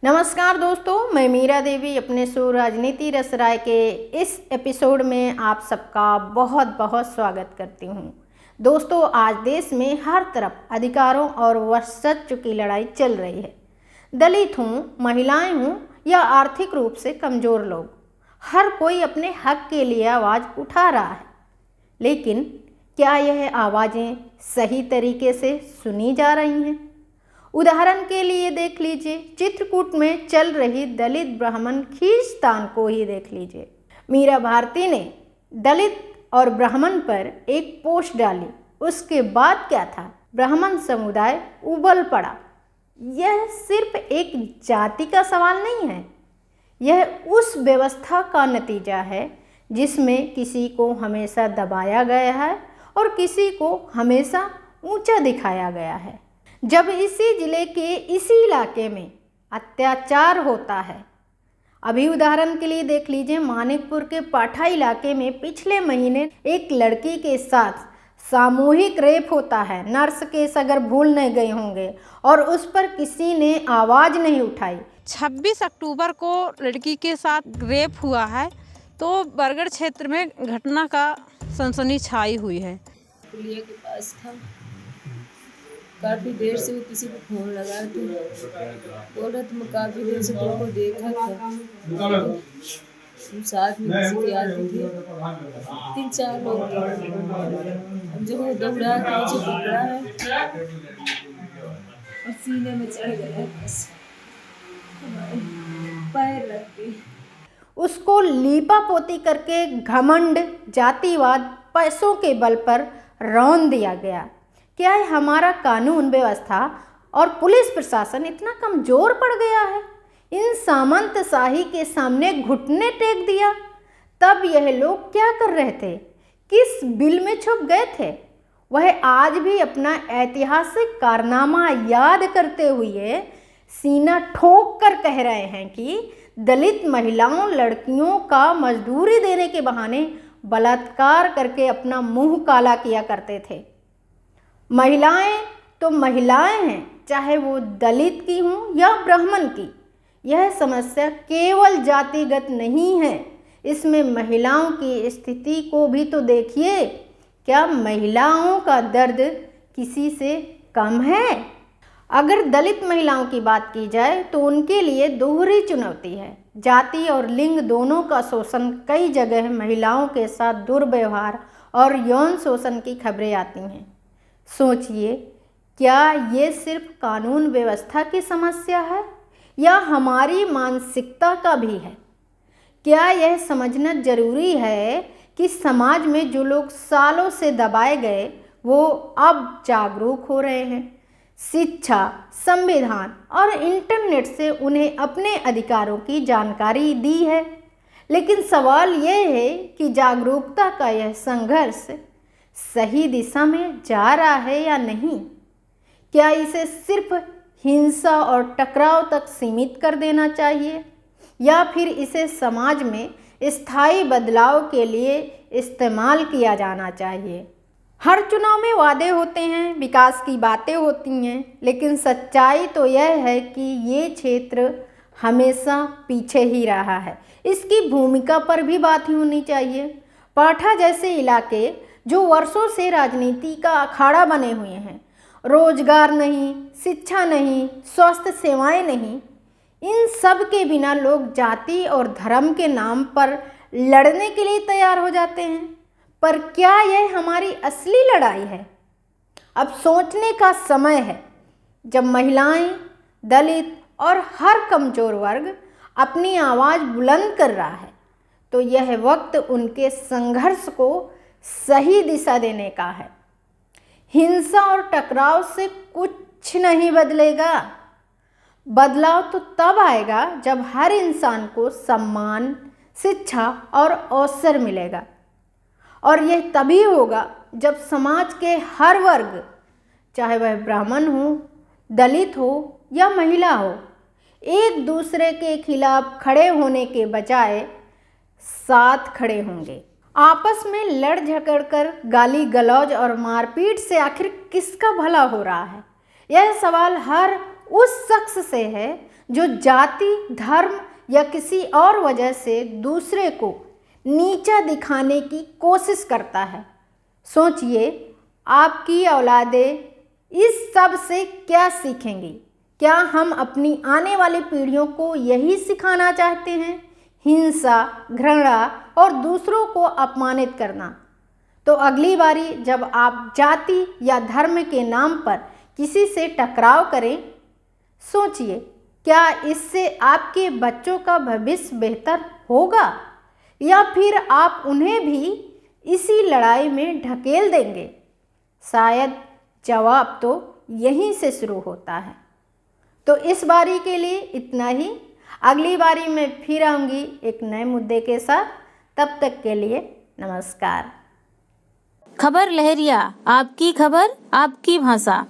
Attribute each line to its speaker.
Speaker 1: नमस्कार दोस्तों, मैं मीरा देवी अपने शो राजनीति रस राय के इस एपिसोड में आप सबका बहुत बहुत स्वागत करती हूँ। दोस्तों, आज देश में हर तरफ अधिकारों और वर्चस्व की लड़ाई चल रही है। दलित हों, महिलाएं हों या आर्थिक रूप से कमज़ोर लोग, हर कोई अपने हक के लिए आवाज़ उठा रहा है। लेकिन क्या यह आवाज़ें सही तरीके से सुनी जा रही हैं? उदाहरण के लिए देख लीजिए, चित्रकूट में चल रही दलित ब्राह्मण खींचतान को ही देख लीजिए। मीरा भारती ने दलित और ब्राह्मण पर एक पोस्ट डाली, उसके बाद क्या था? ब्राह्मण समुदाय उबल पड़ा। यह सिर्फ एक जाति का सवाल नहीं है, यह उस व्यवस्था का नतीजा है जिसमें किसी को हमेशा दबाया गया है और किसी को हमेशा ऊंचा दिखाया गया है। जब इसी जिले के इसी इलाके में अत्याचार होता है, अभी उदाहरण के लिए देख लीजिए, मानिकपुर के पाठा इलाके में पिछले महीने एक लड़की के साथ सामूहिक रेप होता है। नर्स केस अगर भूल नहीं गए होंगे और उस पर किसी ने आवाज़ नहीं उठाई।
Speaker 2: 26 अक्टूबर को लड़की के साथ रेप हुआ है, तो बरगढ़ क्षेत्र में घटना का सनसनी छाई हुई है।
Speaker 3: पुलिया के पास था, काफ़ी देर से वो किसी को फोन लगा तो बोल रहा था मैं काफ़ी देर से तुमको देखा था, तुम साथ में किसी की आती थी, 3-4 लोग थे। अब जब वो दौड़ा था मुझे पकड़ा है और सीने में चढ़ गया, बस पैर लग गई।
Speaker 1: उसको लीपा पोती करके घमंड, जातिवाद, पैसों के बल पर रौंद दिया गया। क्या है, हमारा कानून व्यवस्था और पुलिस प्रशासन इतना कमज़ोर पड़ गया है? इन सामंतशाही के सामने घुटने टेक दिया। तब यह लोग क्या कर रहे थे? किस बिल में छुप गए थे? वह आज भी अपना ऐतिहासिक कारनामा याद करते हुए सीना ठोक कर कह रहे हैं कि दलित महिलाओं, लड़कियों का मजदूरी देने के बहाने बलात्कार करके अपना मुंह काला किया करते थे। महिलाएं तो महिलाएं हैं, चाहे वो दलित की हों या ब्राह्मण की। यह समस्या केवल जातिगत नहीं है, इसमें महिलाओं की स्थिति को भी तो देखिए। क्या महिलाओं का दर्द किसी से कम है? अगर दलित महिलाओं की बात की जाए तो उनके लिए दोहरी चुनौती है। जाति और लिंग दोनों का शोषण, कई जगह महिलाओं के साथ दुर्व्यवहार और यौन शोषण की खबरें आती हैं। सोचिए, क्या ये सिर्फ कानून व्यवस्था की समस्या है या हमारी मानसिकता का भी है? क्या यह समझना जरूरी है कि समाज में जो लोग सालों से दबाए गए वो अब जागरूक हो रहे हैं? शिक्षा, संविधान और इंटरनेट से उन्हें अपने अधिकारों की जानकारी दी है, लेकिन सवाल यह है कि जागरूकता का यह संघर्ष सही दिशा में जा रहा है या नहीं? क्या इसे सिर्फ हिंसा और टकराव तक सीमित कर देना चाहिए या फिर इसे समाज में स्थायी बदलाव के लिए इस्तेमाल किया जाना चाहिए? हर चुनाव में वादे होते हैं, विकास की बातें होती हैं, लेकिन सच्चाई तो यह है कि ये क्षेत्र हमेशा पीछे ही रहा है। इसकी भूमिका पर भी बात ही होनी चाहिए। पाठा जैसे इलाके जो वर्षों से राजनीति का अखाड़ा बने हुए हैं, रोजगार नहीं, शिक्षा नहीं, स्वास्थ्य सेवाएं नहीं, इन सब के बिना लोग जाति और धर्म के नाम पर लड़ने के लिए तैयार हो जाते हैं। पर क्या यह हमारी असली लड़ाई है? अब सोचने का समय है। जब महिलाएं, दलित और हर कमज़ोर वर्ग अपनी आवाज़ बुलंद कर रहा है, तो यह वक्त उनके संघर्ष को सही दिशा देने का है। हिंसा और टकराव से कुछ नहीं बदलेगा। बदलाव तो तब आएगा जब हर इंसान को सम्मान, शिक्षा और अवसर मिलेगा, और यह तभी होगा जब समाज के हर वर्ग, चाहे वह ब्राह्मण हो, दलित हो या महिला हो, एक दूसरे के खिलाफ खड़े होने के बजाय साथ खड़े होंगे। आपस में लड़ झगड़ कर गाली गलौज और मारपीट से आखिर किसका भला हो रहा है? यह सवाल हर उस शख्स से है जो जाति, धर्म या किसी और वजह से दूसरे को नीचा दिखाने की कोशिश करता है। सोचिए, आपकी औलादें इस सब से क्या सीखेंगी? क्या हम अपनी आने वाली पीढ़ियों को यही सिखाना चाहते हैं? हिंसा, घृणा और दूसरों को अपमानित करना। तो अगली बारी जब आप जाति या धर्म के नाम पर किसी से टकराव करें, सोचिए, क्या इससे आपके बच्चों का भविष्य बेहतर होगा या फिर आप उन्हें भी इसी लड़ाई में ढकेल देंगे? शायद जवाब तो यहीं से शुरू होता है। तो इस बारी के लिए इतना ही। अगली बारी में फिर आऊँगी एक नए मुद्दे के साथ। तब तक के लिए नमस्कार।
Speaker 4: खबर लहरिया, आपकी खबर आपकी भाषा।